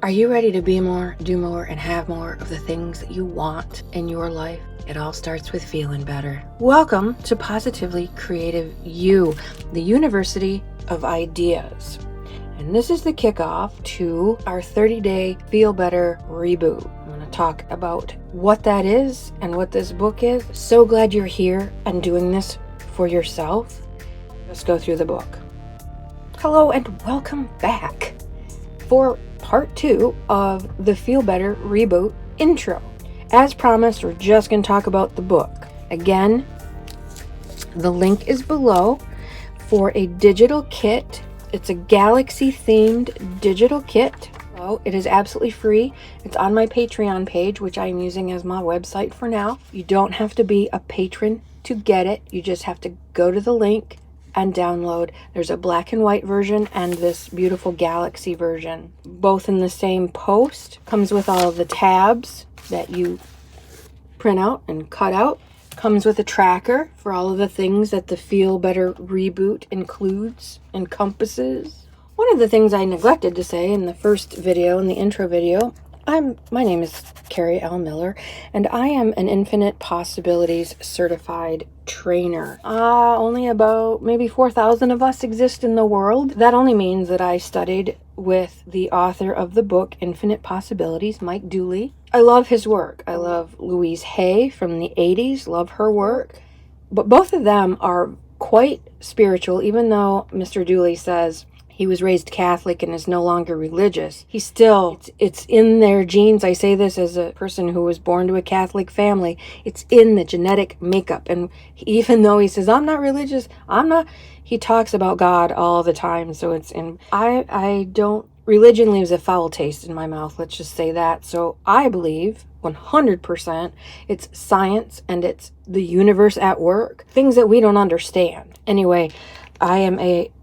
Are you ready to be more, do more, and have more of the things that you want in your life? It all starts with feeling better. Welcome to Positively Creative You, the University of Ideas. And this is the kickoff to our 30-day Feel Better reboot. I'm going to talk about what that is and what this book is. So glad you're here and doing this for yourself. Let's go through the book. Hello and welcome back for part 2 of the Feel Better reboot intro. As promised, we're just going to talk about the book. Again, the link is below for a digital kit. It's a galaxy themed digital kit. Oh, it is absolutely free. It's on my Patreon page, which I'm using as my website for now. You don't have to be a patron to get it. You just have to go to the link and download. There's a black and white version and this beautiful galaxy version, both in the same post. Comes with all of the tabs that you print out and cut out. Comes with a tracker for all of the things that the Feel Better reboot encompasses. One of the things I neglected to say in the first video, in the intro video, my name is Carrie L. Miller, and I am an Infinite Possibilities certified trainer. Only about maybe 4,000 of us exist in the world. That only means that I studied with the author of the book, Infinite Possibilities, Mike Dooley. I love his work. I love Louise Hay from the 80s, love her work. But both of them are quite spiritual, even though Mr. Dooley says he was raised Catholic and is no longer religious. He still, it's in their genes. I say this as a person who was born to a Catholic family. It's in the genetic makeup. And even though he says, I'm not religious, he talks about God all the time. So it's in, religion leaves a foul taste in my mouth. Let's just say that. So I believe 100% it's science and it's the universe at work. Things that we don't understand. Anyway, I am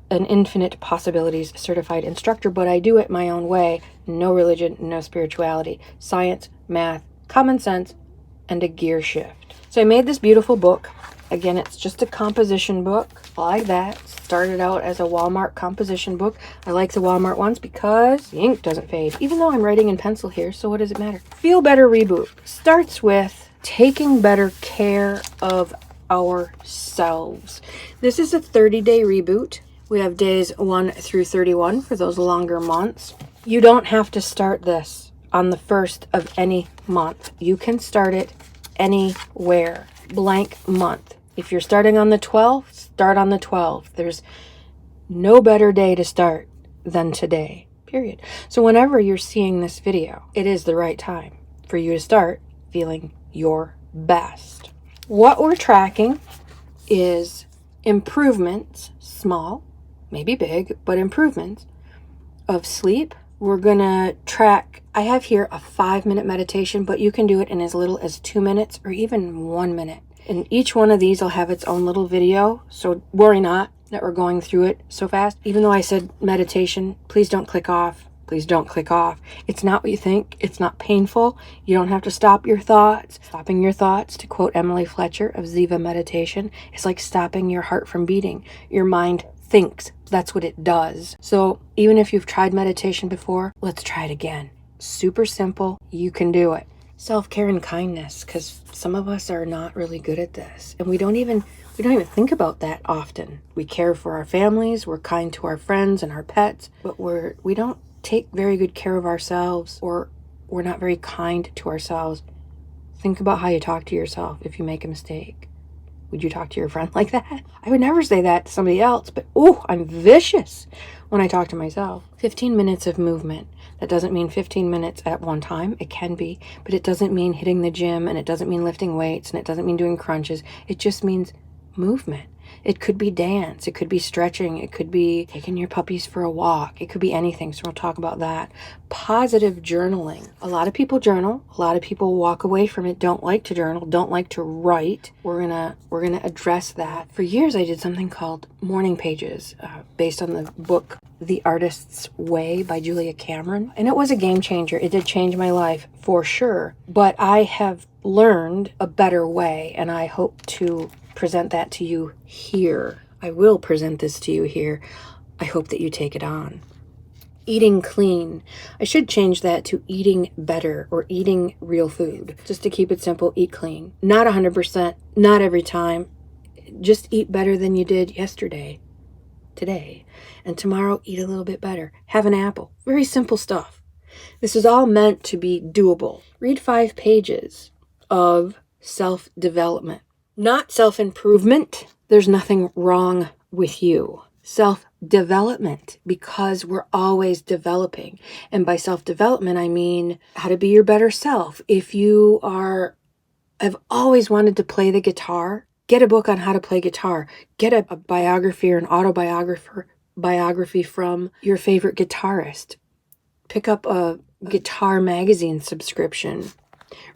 an Infinite Possibilities certified instructor, but I do it my own way. No religion, no spirituality, science, math, common sense, and a gear shift. So I made this beautiful book. Again, it's just a composition book like that. Started out as a Walmart composition book. I like the Walmart ones because the ink doesn't fade, even though I'm writing in pencil here, so what does it matter? Feel Better Reboot starts with taking better care of ourselves. This is a 30-day reboot. We have days 1 through 31 for those longer months. You don't have to start this on the first of any month. You can start it anywhere. Blank month. If you're starting on the 12th, start on the 12th. There's no better day to start than today, period. So whenever you're seeing this video, it is the right time for you to start feeling your best. What we're tracking is improvements, small, maybe big, but improvements of sleep. We're going to track, I have here a 5-minute meditation, but you can do it in as little as 2 minutes or even 1 minute. And each one of these will have its own little video, so worry not that we're going through it so fast. Even though I said meditation, please don't click off. Please don't click off. It's not what you think. It's not painful. You don't have to stop your thoughts. Stopping your thoughts, to quote Emily Fletcher of Ziva Meditation, is like stopping your heart from beating. Your mind thinks. That's what it does. So even if you've tried meditation before, let's try it again. Super simple. You can do it. Self-care and kindness, because some of us are not really good at this. And we don't even think about that often. We care for our families. We're kind to our friends and our pets, but we don't take very good care of ourselves, or we're not very kind to ourselves. Think about how you talk to yourself if you make a mistake. Would you talk to your friend like that? I would never say that to somebody else, but I'm vicious when I talk to myself. 15 minutes of movement. That doesn't mean 15 minutes at one time. It can be, but it doesn't mean hitting the gym, and it doesn't mean lifting weights, and it doesn't mean doing crunches. It just means movement. It could be dance. It could be stretching. It could be taking your puppies for a walk. It could be anything. So we'll talk about that. Positive journaling. A lot of people journal. A lot of people walk away from it, don't like to journal, don't like to write. We're gonna address that. For years, I did something called morning pages, based on the book The Artist's Way by Julia Cameron. And it was a game changer. It did change my life for sure. But I have learned a better way, and I hope to present that to you here. I will present this to you here. I hope that you take it on. eating clean. I should change that to eating better or eating real food. Just to keep it simple, eat clean. Not 100%, not every time. Just eat better than you did yesterday, today. And tomorrow, eat a little bit better. Have an apple. Very simple stuff. This is all meant to be doable. Read 5 pages of self-development. Not self-improvement. There's nothing wrong with you. Self-development, because we're always developing. And by self-development, I mean how to be your better self. If you have always wanted to play the guitar, get a book on how to play guitar. Get a biography or an autobiography from your favorite guitarist. Pick up a guitar magazine subscription.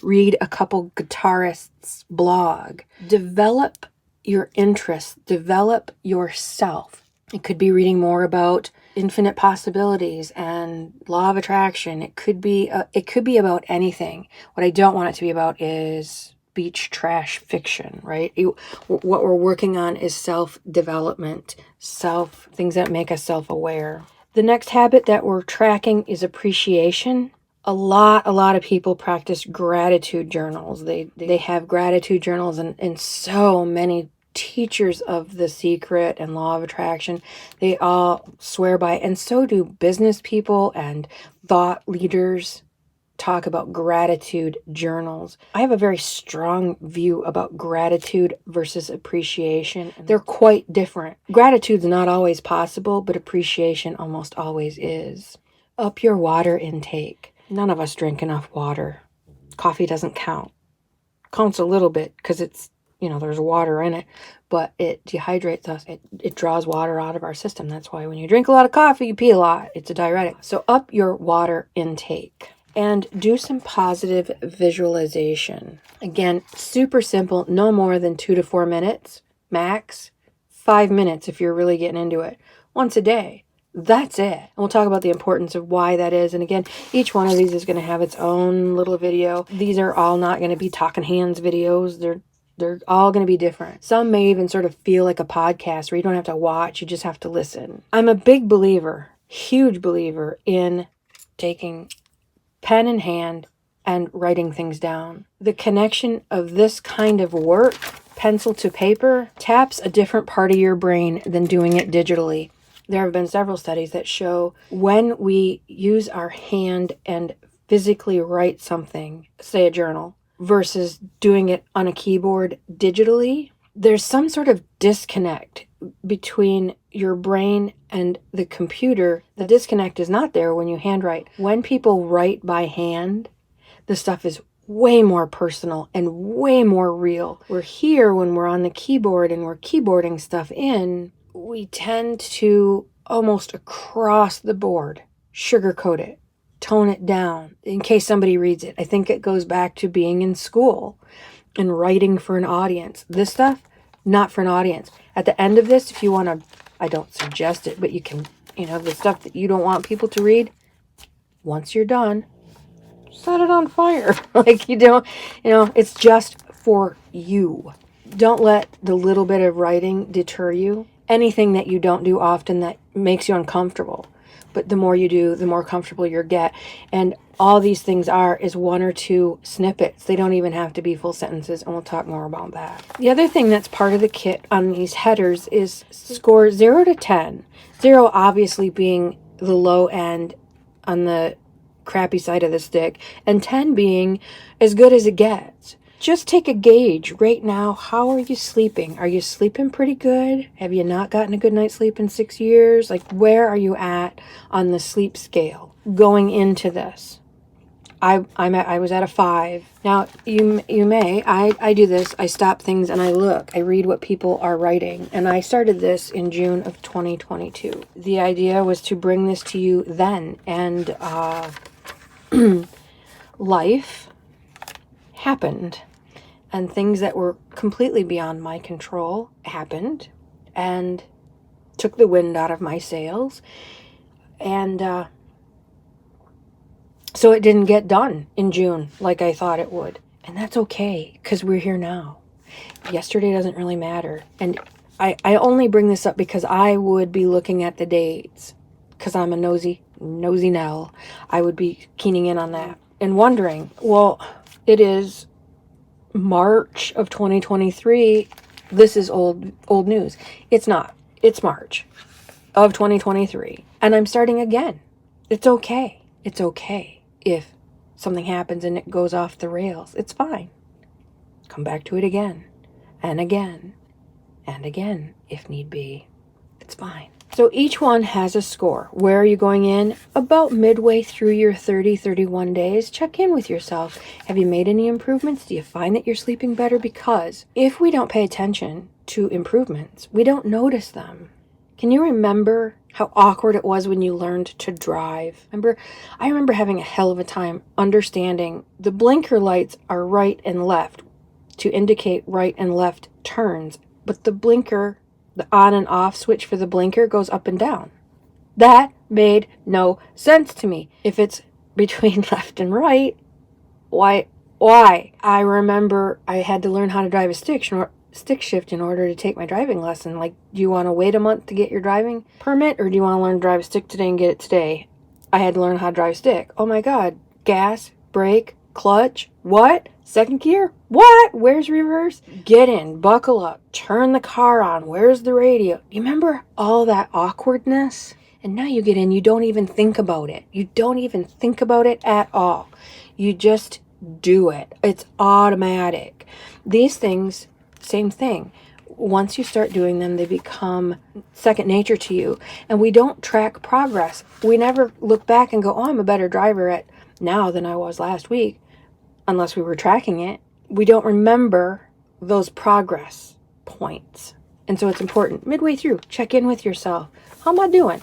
Read a couple guitarists' blog. Develop your interests. Develop yourself. It could be reading more about infinite possibilities and law of attraction. It could be about anything. What I don't want it to be about is beach trash fiction, right? What we're working on is self-development, things that make us self-aware. The next habit that we're tracking is appreciation. A lot of people practice gratitude journals. They have gratitude journals, and so many teachers of The Secret and Law of Attraction, they all swear by it, and so do business people and thought leaders talk about gratitude journals. I have a very strong view about gratitude versus appreciation. They're quite different. Gratitude's not always possible, but appreciation almost always is. Up your water intake. None of us drink enough water. Coffee doesn't count. Counts a little bit because it's, there's water in it, but it dehydrates us. It draws water out of our system. That's why when you drink a lot of coffee, you pee a lot. It's a diuretic. So up your water intake and do some positive visualization. Again, super simple, no more than 2 to 4 minutes, max 5 minutes if you're really getting into it. Once a day. That's it. And we'll talk about the importance of why that is. And again, each one of these is going to have its own little video. These are all not going to be talking hands videos. They're all going to be different. Some may even sort of feel like a podcast where you don't have to watch, you just have to listen. I'm a big believer, huge believer in taking pen in hand and writing things down. The connection of this kind of work, pencil to paper, taps a different part of your brain than doing it digitally. There have been several studies that show when we use our hand and physically write something, say a journal, versus doing it on a keyboard digitally, there's some sort of disconnect between your brain and the computer. The disconnect is not there when you handwrite. When people write by hand, the stuff is way more personal and way more real. We're here when we're on the keyboard and we're keyboarding stuff in, we tend to almost across the board sugarcoat it, tone it down in case somebody reads it. I think it goes back to being in school and writing for an audience. This stuff, not for an audience. At the end of this, if you want to, I don't suggest it, but you can, the stuff that you don't want people to read, once you're done, set it on fire. Like you don't, it's just for you. Don't let the little bit of writing deter you. Anything that you don't do often that makes you uncomfortable. But the more you do, the more comfortable you get. And all these things is 1 or 2 snippets. They don't even have to be full sentences, and we'll talk more about that. The other thing that's part of the kit on these headers is score 0 to 10. 0 obviously being the low end on the crappy side of the stick, and 10 being as good as it gets. Just take a gauge right now. How are you sleeping? Are you sleeping pretty good? Have you not gotten a good night's sleep in 6 years? Like, where are you at on the sleep scale going into this? I was at a 5. Now, I do this. I stop things and I look. I read what people are writing. And I started this in June of 2022. The idea was to bring this to you then. And life happened. And things that were completely beyond my control happened and took the wind out of my sails. And so it didn't get done in June like I thought it would. And that's okay, because we're here now. Yesterday doesn't really matter. And I only bring this up because I would be looking at the dates, because I'm a nosy nosy Nell, I would be keening in on that and wondering, well, it is March of 2023. This is old news. It's not. It's March of 2023. And I'm starting again. It's okay. It's okay if something happens and it goes off the rails. It's fine. Come back to it again and again and again if need be. It's fine. So each one has a score. Where are you going in? About midway through your 31 days, check in with yourself. Have you made any improvements? Do you find that you're sleeping better? Because if we don't pay attention to improvements, we don't notice them. Can you remember how awkward it was when you learned to drive? I remember having a hell of a time understanding the blinker lights are right and left to indicate right and left turns, but the blinker, the on and off switch for the blinker, goes up and down. That made no sense to me. If it's between left and right, why? I remember I had to learn how to drive a stick shift in order to take my driving lesson. Like, do you want to wait a month to get your driving permit, or do you want to learn to drive a stick today and get it today? I had to learn how to drive a stick. Oh my God. Gas, brake, clutch, what? Second gear? What? Where's reverse? Get in, buckle up, turn the car on. Where's the radio? You remember all that awkwardness? And now you get in, you don't even think about it. You don't even think about it at all. You just do it. It's automatic. These things, same thing. Once you start doing them, they become second nature to you. And we don't track progress. We never look back and go, oh, I'm a better driver at now than I was last week, unless we were tracking it. We don't remember those progress points. And so it's important. Midway through, check in with yourself. How am I doing?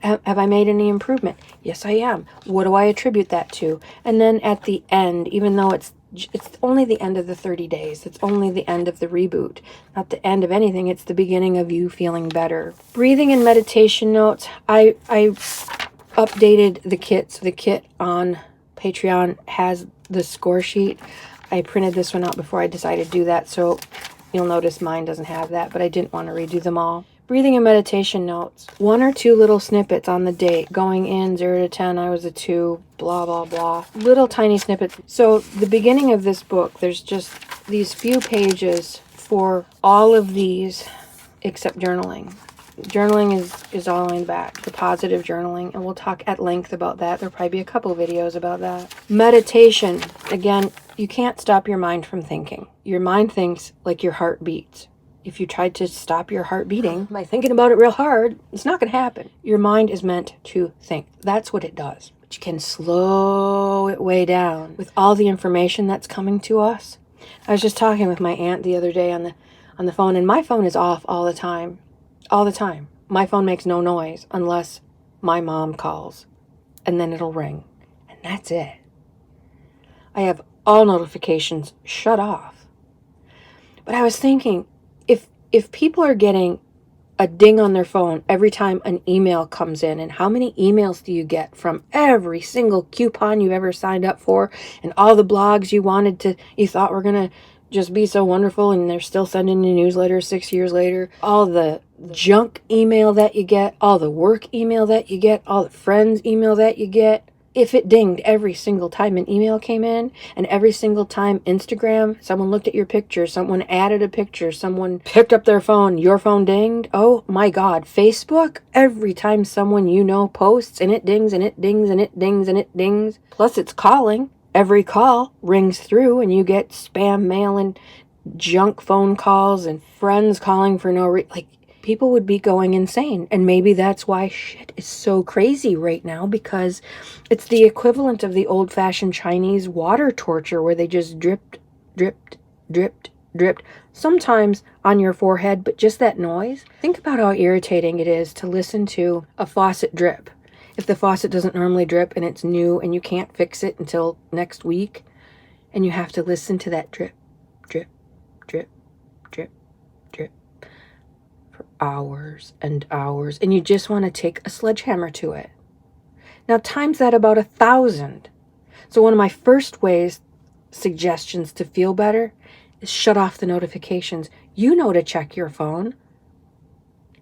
Have I made any improvement? Yes, I am. What do I attribute that to? And then at the end, even though it's only the end of the 30 days, it's only the end of the reboot, not the end of anything, it's the beginning of you feeling better. Breathing and meditation notes. I updated the kit. So the kit on Patreon has the score sheet. I printed this one out before I decided to do that, so you'll notice mine doesn't have that, but I didn't want to redo them all. Breathing and meditation notes. 1 or 2 little snippets on the date. Going in 0 to 10, I was a 2, blah, blah, blah. Little tiny snippets. So the beginning of this book, there's just these few pages for all of these except journaling. Journaling is all in the back, the positive journaling, and we'll talk at length about that. There'll probably be a couple videos about that. Meditation. Again, you can't stop your mind from thinking. Your mind thinks like your heart beats. If you tried to stop your heart beating by thinking about it real hard, it's not going to happen. Your mind is meant to think. That's what it does. But you can slow it way down with all the information that's coming to us. I was just talking with my aunt the other day on the phone, and my phone is off all the time. All the time. My phone makes no noise unless my mom calls, and then it'll ring. And that's it. I have all notifications shut off. But I was thinking, if people are getting a ding on their phone every time an email comes in, and how many emails do you get from every single coupon you've ever signed up for, and all the blogs you thought were going to just be so wonderful, and they're still sending you newsletters 6 years later, all the junk email that you get, all the work email that you get, all the friends email that you get. If it dinged every single time an email came in, and every single time Instagram, someone looked at your picture, someone added a picture, someone picked up their phone, your phone dinged, oh my God. Facebook, every time someone you know posts, and it dings, and it dings, and it dings, and it dings. Plus it's calling. Every call rings through, and you get spam mail and junk phone calls and friends calling for no reason. Like, people would be going insane. And maybe that's why shit is so crazy right now, because it's the equivalent of the old-fashioned Chinese water torture where they just dripped, dripped, dripped, dripped, sometimes on your forehead, but just that noise. Think about how irritating it is to listen to a faucet drip. If the faucet doesn't normally drip and it's new and you can't fix it until next week, and you have to listen to that drip, drip, drip, drip, drip for hours and hours, and you just want to take a sledgehammer to it. Now times that about 1,000. So one of my first suggestions to feel better is shut off the notifications. You know to check your phone.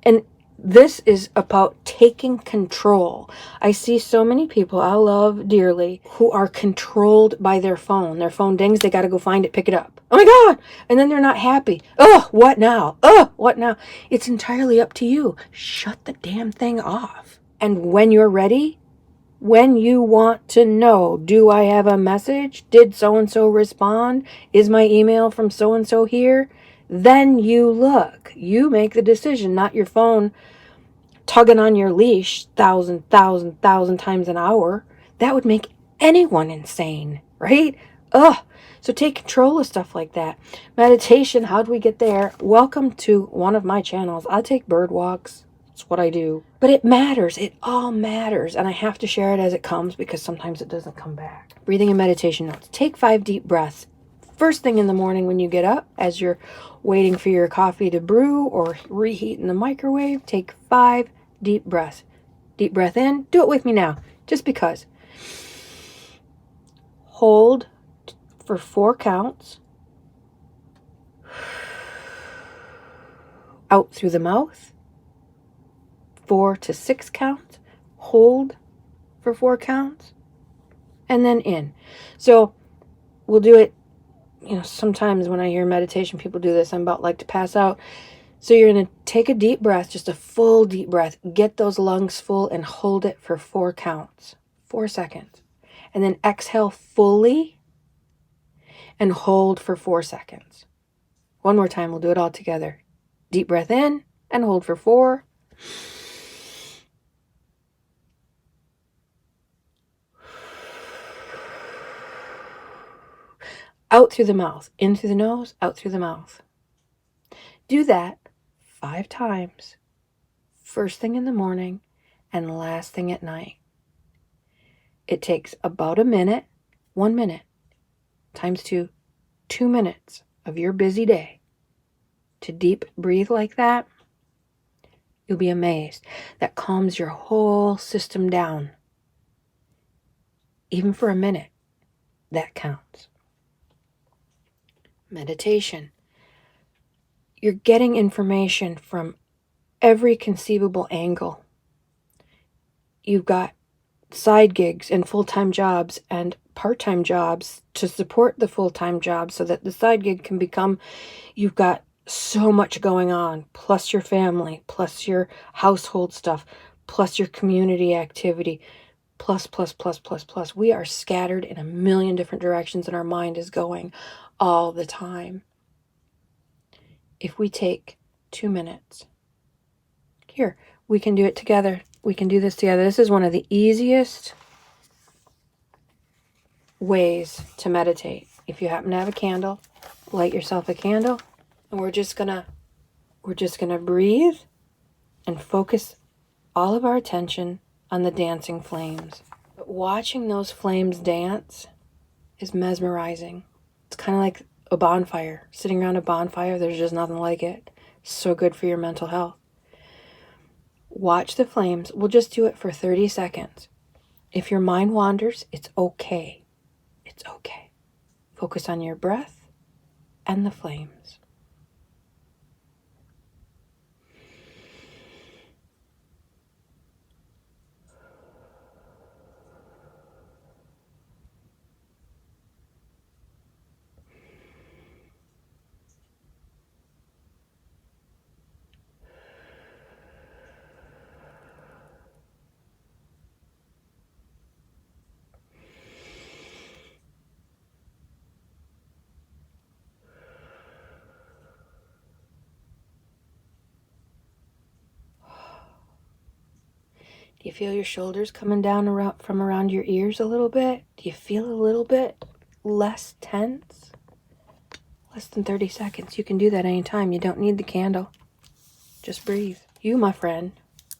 And This is about taking control. I see so many people I love dearly who are controlled by their phone. Their phone dings, they got to go find it, pick it up. Oh my God! And then they're not happy. Oh, what now? Oh, what now? It's entirely up to you. Shut the damn thing off. And when you're ready, when you want to know, do I have a message? Did so-and-so respond? Is my email from so-and-so here? Then you look. You make the decision, not your phone tugging on your leash thousand times an hour. That would make anyone insane, right? Ugh. So take control of stuff like that. Meditation, how do we get there? Welcome to one of my channels. I take bird walks. That's what I do. But it matters. It all matters. And I have to share it as it comes because sometimes it doesn't come back. Breathing and meditation notes. Take 5 deep breaths. First thing in the morning when you get up, as you're waiting for your coffee to brew or reheat in the microwave, take 5 deep breaths. Deep breath in. Do it with me now, just because. Hold for 4 counts. Out through the mouth. 4 to 6 counts. Hold for 4 counts. And then in. So we'll do it, sometimes when I hear meditation, people do this, I'm about like to pass out. So you're going to take a deep breath, just a full deep breath. Get those lungs full and hold it for 4 counts. 4 seconds. And then exhale fully and hold for 4 seconds. One more time, we'll do it all together. Deep breath in and hold for 4. Out through the mouth, in through the nose, out through the mouth. Do that 5 times. First thing in the morning and last thing at night. It takes about a minute, 1 minute, times 2, 2 minutes of your busy day to deep breathe like that. You'll be amazed. That calms your whole system down. Even for a minute, that counts. Meditation. You're getting information from every conceivable angle. You've got side gigs and full-time jobs and part-time jobs to support the full-time job so that the side gig can become, you've got so much going on, plus your family, plus your household stuff, plus your community activity, plus. We are scattered in a million different directions and our mind is going all the time. If we take 2 minutes, here, we can do it together. We can do this together. This is one of the easiest ways to meditate. If you happen to have a candle, light yourself a candle, and we're just gonna breathe and focus all of our attention on the dancing flames. But watching those flames dance is mesmerizing. It's kind of like a bonfire. Sitting around a bonfire, there's just nothing like it. So good for your mental health. Watch the flames. We'll just do it for 30 seconds. If your mind wanders, it's okay. It's okay. Focus on your breath and the flames. Do you feel your shoulders coming down from around your ears a little bit? Do you feel a little bit less tense? Less than 30 seconds. You can do that anytime. You don't need the candle. Just breathe. You, my friend,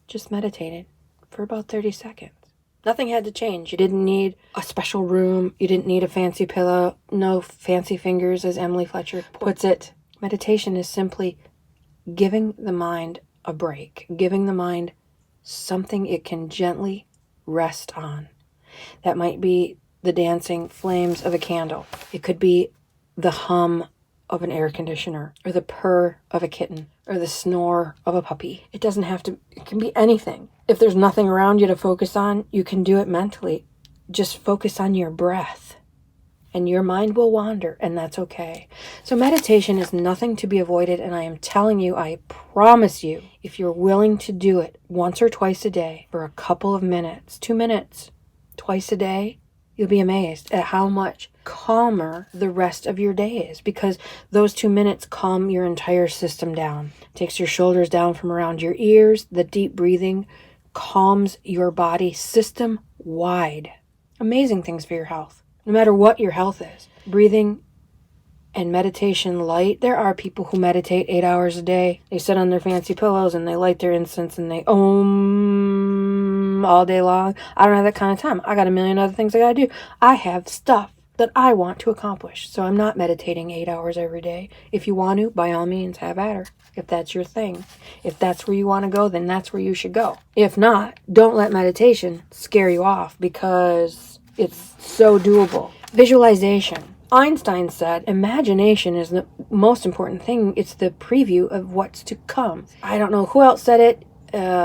just meditated for about 30 seconds. Nothing had to change. You didn't need a special room. You didn't need a fancy pillow. No fancy fingers, as Emily Fletcher puts it. Meditation is simply giving the mind a break. Giving the mind something it can gently rest on. That might be the dancing flames of a candle. It could be the hum of an air conditioner, or the purr of a kitten, or the snore of a puppy. It doesn't have to, it can be anything. If there's nothing around you to focus on, you can do it mentally. Just focus on your breath, and your mind will wander, and that's okay. So meditation is nothing to be avoided, and I am telling you, I promise you, if you're willing to do it once or twice a day for a couple of minutes, 2 minutes, twice a day, you'll be amazed at how much calmer the rest of your day is, because those 2 minutes calm your entire system down. Takes your shoulders down from around your ears. The deep breathing calms your body system wide. Amazing things for your health, no matter what your health is. Breathing and meditation light. There are people who meditate 8 hours a day. They sit on their fancy pillows and they light their incense and they all day long. I don't have that kind of time. I got a million other things I gotta do. I have stuff that I want to accomplish. So I'm not meditating 8 hours every day. If you want to, by all means, have at her. If that's your thing. If that's where you want to go, then that's where you should go. If not, don't let meditation scare you off, because it's so doable. Visualization. Einstein said imagination is the most important thing. It's the preview of what's to come. I don't know who else said it.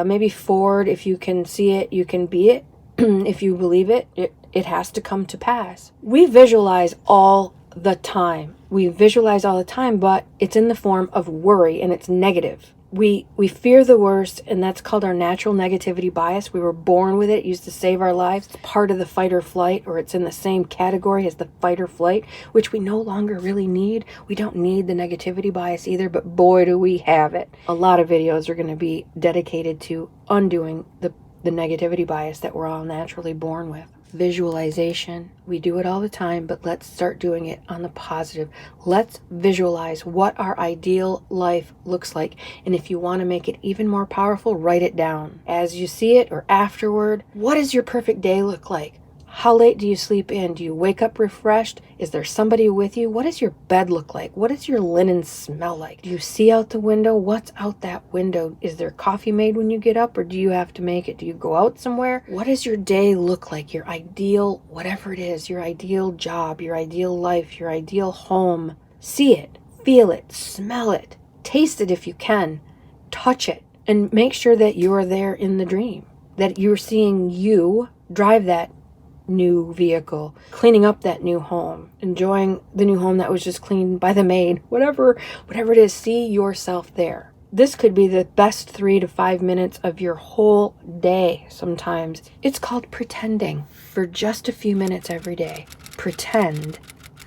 Maybe Ford. If you can see it, you can be it. If you believe it, it has to come to pass. We visualize all the time. We visualize all the time, but it's in the form of worry, and it's negative. We fear the worst, and that's called our natural negativity bias. We were born with it. It used to save our lives. It's part of the fight or flight, or it's in the same category as the fight or flight, which we no longer really need. We don't need the negativity bias either, but boy, do we have it. A lot of videos are going to be dedicated to undoing the negativity bias that we're all naturally born with. Visualization. We do it all the time, but let's start doing it on the positive. Let's visualize what our ideal life looks like. And if you want to make it even more powerful, write it down. As you see it or afterward, what does your perfect day look like? How late do you sleep in? Do you wake up refreshed? Is there somebody with you? What does your bed look like? What does your linen smell like? Do you see out the window? What's out that window? Is there coffee made when you get up, or do you have to make it? Do you go out somewhere? What does your day look like? Your ideal, whatever it is, your ideal job, your ideal life, your ideal home. See it, feel it, smell it, taste it if you can, touch it, and make sure that you're there in the dream, that you're seeing you drive that new vehicle, cleaning up that new home, enjoying the new home that was just cleaned by the maid, whatever it is. See yourself there. This could be the best 3 to 5 minutes of your whole day. Sometimes it's called pretending. For just a few minutes every day, pretend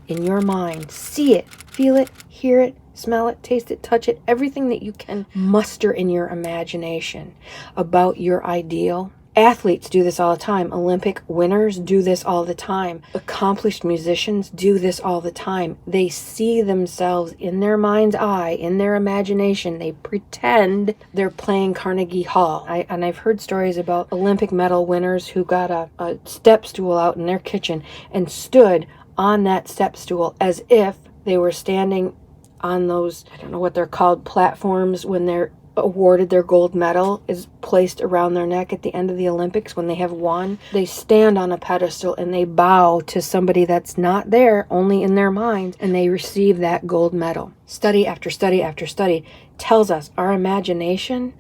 in your mind. See it, feel it, hear it, smell it, taste it, touch it, everything that you can muster in your imagination about your ideal. Athletes do this all the time. Olympic winners do this all the time. Accomplished musicians do this all the time. They see themselves in their mind's eye, in their imagination. They pretend they're playing Carnegie Hall. I've heard stories about Olympic medal winners who got a step stool out in their kitchen and stood on that step stool as if they were standing on those, I don't know what they're called, platforms when they're awarded their gold medal is placed around their neck at the end of the Olympics when they have won. They stand on a pedestal and they bow to somebody that's not there, only in their mind, and they receive that gold medal. Study after study after study tells us our imagination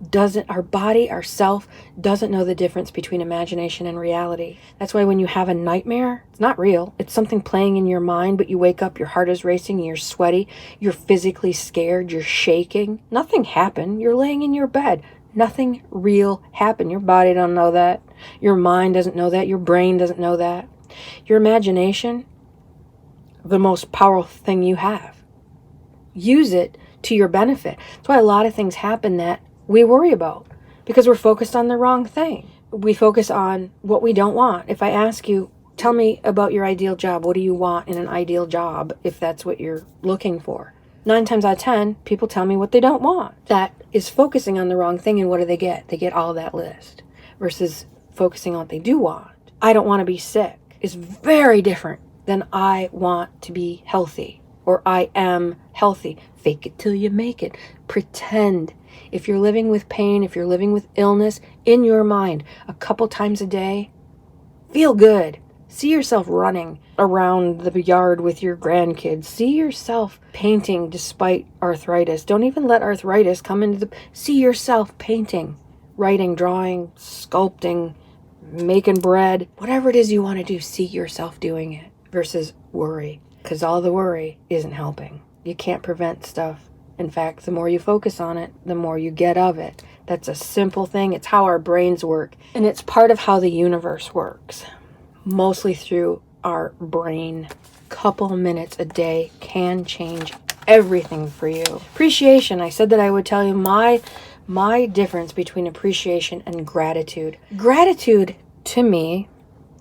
doesn't, our body, our self doesn't know the difference between imagination and reality. That's why when you have a nightmare, it's not real. It's something playing in your mind, but you wake up, your heart is racing, you're sweaty, you're physically scared, you're shaking. Nothing happened. You're laying in your bed. Nothing real happened. Your body don't know that. Your mind doesn't know that. Your brain doesn't know that. Your imagination, the most powerful thing you have. Use it to your benefit. That's why a lot of things happen that we worry about, because we're focused on the wrong thing. We focus on what we don't want. If I ask you, tell me about your ideal job. What do you want in an ideal job if that's what you're looking for? 9 times out of 10, people tell me what they don't want. That is focusing on the wrong thing, and what do they get? They get all that list versus focusing on what they do want. I don't want to be sick is very different than I want to be healthy. Or I am healthy. Fake it till you make it. Pretend. If you're living with pain, if you're living with illness, in your mind, a couple times a day, feel good. See yourself running around the yard with your grandkids. See yourself painting despite arthritis. Don't even let arthritis come into the... See yourself painting, writing, drawing, sculpting, making bread. Whatever it is you want to do, see yourself doing it versus worry. Because all the worry isn't helping. You can't prevent stuff. In fact, the more you focus on it, the more you get of it. That's a simple thing. It's how our brains work. And it's part of how the universe works. Mostly through our brain. Couple minutes a day can change everything for you. Appreciation. I said that I would tell you my difference between appreciation and gratitude. Gratitude, to me,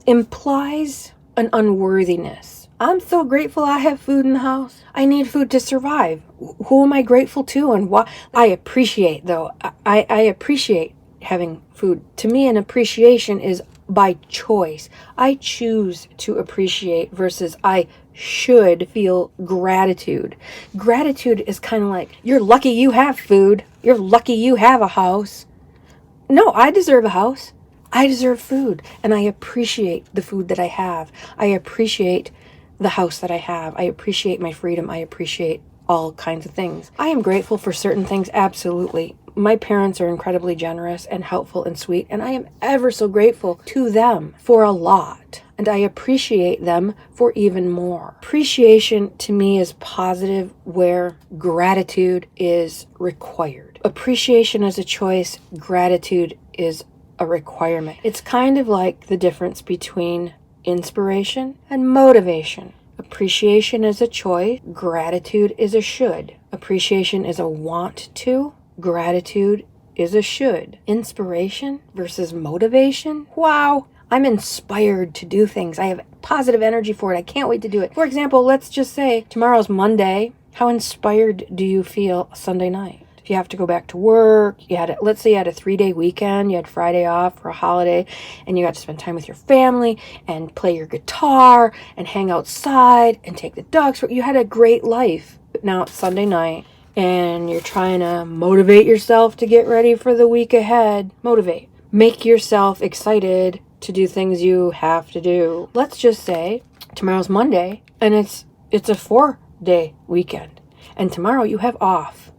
implies an unworthiness. I'm so grateful I have food in the house. I need food to survive. Who am I grateful to and why? I appreciate, though. I appreciate having food. To me, an appreciation is by choice. I choose to appreciate versus I should feel gratitude. Gratitude is kind of like, you're lucky you have food. You're lucky you have a house. No, I deserve a house. I deserve food. And I appreciate the food that I have. I appreciate the house that I have. I appreciate my freedom. I appreciate all kinds of things. I am grateful for certain things, absolutely. My parents are incredibly generous and helpful and sweet, and I am ever so grateful to them for a lot. And I appreciate them for even more. Appreciation to me is positive where gratitude is required. Appreciation is a choice. Gratitude is a requirement. It's kind of like the difference between inspiration and motivation. Appreciation is a choice. Gratitude is a should. Appreciation is a want to. Gratitude is a should. Inspiration versus motivation. Wow. I'm inspired to do things. I have positive energy for it. I can't wait to do it. For example, let's just say tomorrow's Monday. How inspired do you feel Sunday night? If you have to go back to work, let's say you had a 3-day weekend, you had Friday off for a holiday, and you got to spend time with your family and play your guitar and hang outside and take the dogs. You had a great life. But now it's Sunday night and you're trying to motivate yourself to get ready for the week ahead. Motivate. Make yourself excited to do things you have to do. Let's just say tomorrow's Monday and it's a 4-day weekend and tomorrow you have off.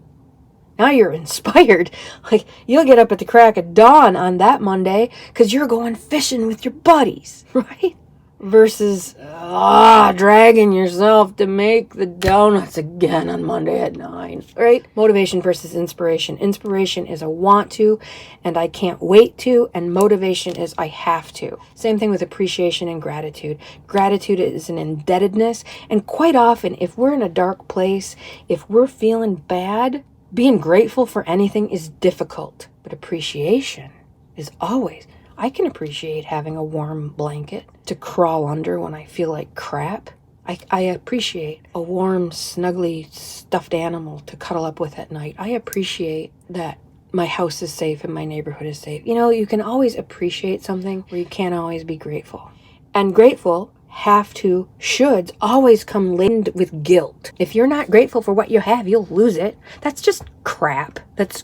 Now you're inspired. Like, you'll get up at the crack of dawn on that Monday because you're going fishing with your buddies, right? Versus dragging yourself to make the donuts again on Monday at 9, right? Motivation versus inspiration. Inspiration is a want to and I can't wait to, and motivation is I have to. Same thing with appreciation and gratitude. Gratitude is an indebtedness, and quite often if we're in a dark place, if we're feeling bad, being grateful for anything is difficult, but appreciation is always. I can appreciate having a warm blanket to crawl under when I feel like crap. I appreciate a warm, snuggly, stuffed animal to cuddle up with at night. I appreciate that my house is safe and my neighborhood is safe. You know, you can always appreciate something where you can't always be grateful. And grateful have to, shoulds always come laden with guilt. If you're not grateful for what you have, you'll lose it. That's just crap. That's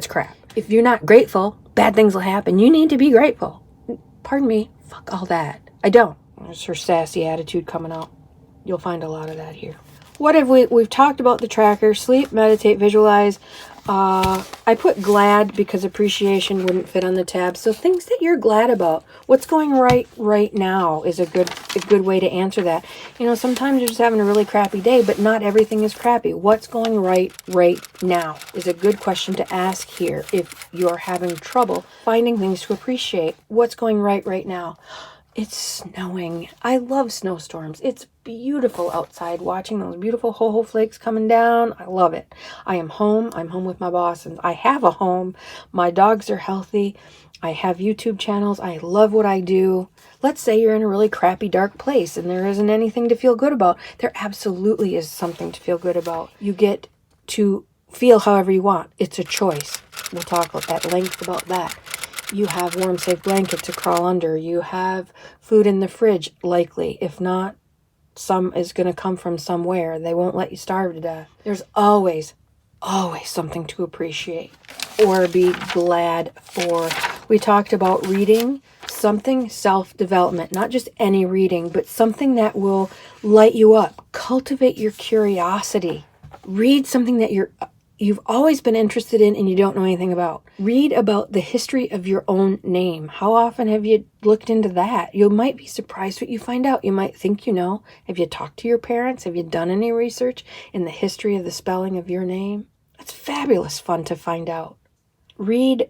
crap. If you're not grateful, bad things will happen. You need to be grateful. Pardon me. Fuck all that. I don't. There's her sassy attitude coming out. You'll find a lot of that here. What have we've talked about the tracker, sleep, meditate, visualize. I put glad because appreciation wouldn't fit on the tab. So things that you're glad about. What's going right now is a good way to answer that. You know, sometimes you're just having a really crappy day, but not everything is crappy. What's going right now is a good question to ask here if you're having trouble finding things to appreciate. What's going right now? It's snowing. I love snowstorms. It's beautiful outside watching those beautiful ho-ho flakes coming down. I love it. I am home. I'm home with my boss and I have a home. My dogs are healthy. I have YouTube channels. I love what I do. Let's say you're in a really crappy, dark place and there isn't anything to feel good about. There absolutely is something to feel good about. You get to feel however you want. It's a choice. We'll talk at length about that. You have warm, safe blanket to crawl under. You have food in the fridge, likely. If not, some is going to come from somewhere. They won't let you starve to death. There's always something to appreciate or be glad for. We talked about reading, something self-development, not just any reading, but something that will light you up, cultivate your curiosity. Read something that you've always been interested in and you don't know anything about. Read about the history of your own name. How often have you looked into that? You might be surprised what you find out. You might think you know. Have you talked to your parents? Have you done any research in the history of the spelling of your name? That's fabulous fun to find out. Read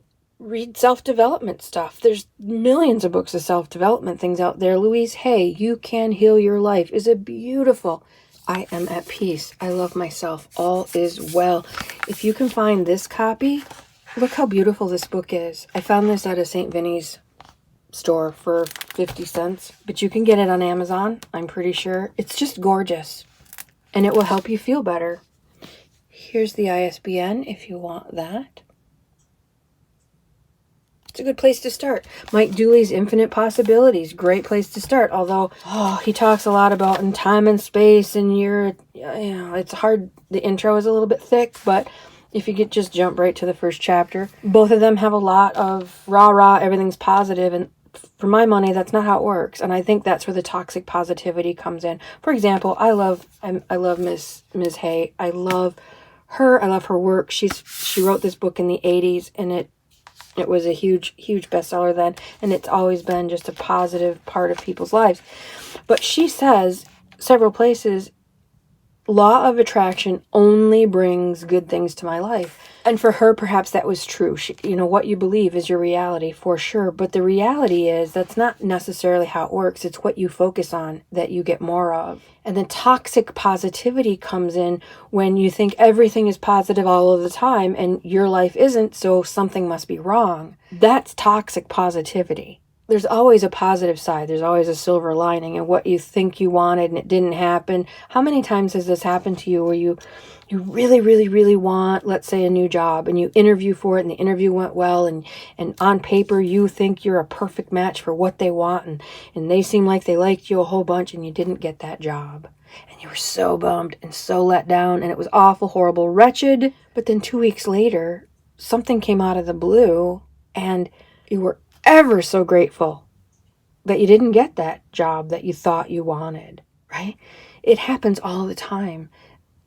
self-development stuff. There's millions of books of self-development things out there. Louise Hay, You Can Heal Your Life, is a beautiful. I am at peace. I love myself. All is well. If you can find this copy, look how beautiful this book is. I found this at a St. Vinny's store for 50 cents, but you can get it on Amazon, I'm pretty sure. It's just gorgeous, and it will help you feel better. Here's the ISBN if you want that. It's a good place to start. Mike Dooley's Infinite Possibilities, great place to start. Although, he talks a lot about in time and space, and it's hard. The intro is a little bit thick, but if you could just jump right to the first chapter. Both of them have a lot of rah-rah, everything's positive, and for my money, that's not how it works. And I think that's where the toxic positivity comes in. For example, I love Ms. Hay. I love her. I love her work. She wrote this book in the 80s, and it was a huge bestseller then, and it's always been just a positive part of people's lives. But she says several places, law of attraction only brings good things to my life. And for her, perhaps that was true. What you believe is your reality for sure. But the reality is that's not necessarily how it works. It's what you focus on that you get more of. And then toxic positivity comes in when you think everything is positive all of the time and your life isn't, so something must be wrong. That's toxic positivity. There's always a positive side. There's always a silver lining, and what you think you wanted and it didn't happen. How many times has this happened to you where you really, really, really want, let's say, a new job, and you interview for it and the interview went well, and on paper you think you're a perfect match for what they want, and they seem like they liked you a whole bunch, and you didn't get that job. And you were so bummed and so let down, and it was awful, horrible, wretched. But then 2 weeks later, something came out of the blue, and you were ever so grateful that you didn't get that job that you thought you wanted, right? It happens all the time.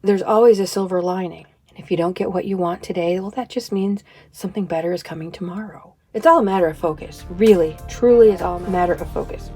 There's always a silver lining. And if you don't get what you want today, well, that just means something better is coming tomorrow. It's all a matter of focus. Really, truly, it's all a matter of focus.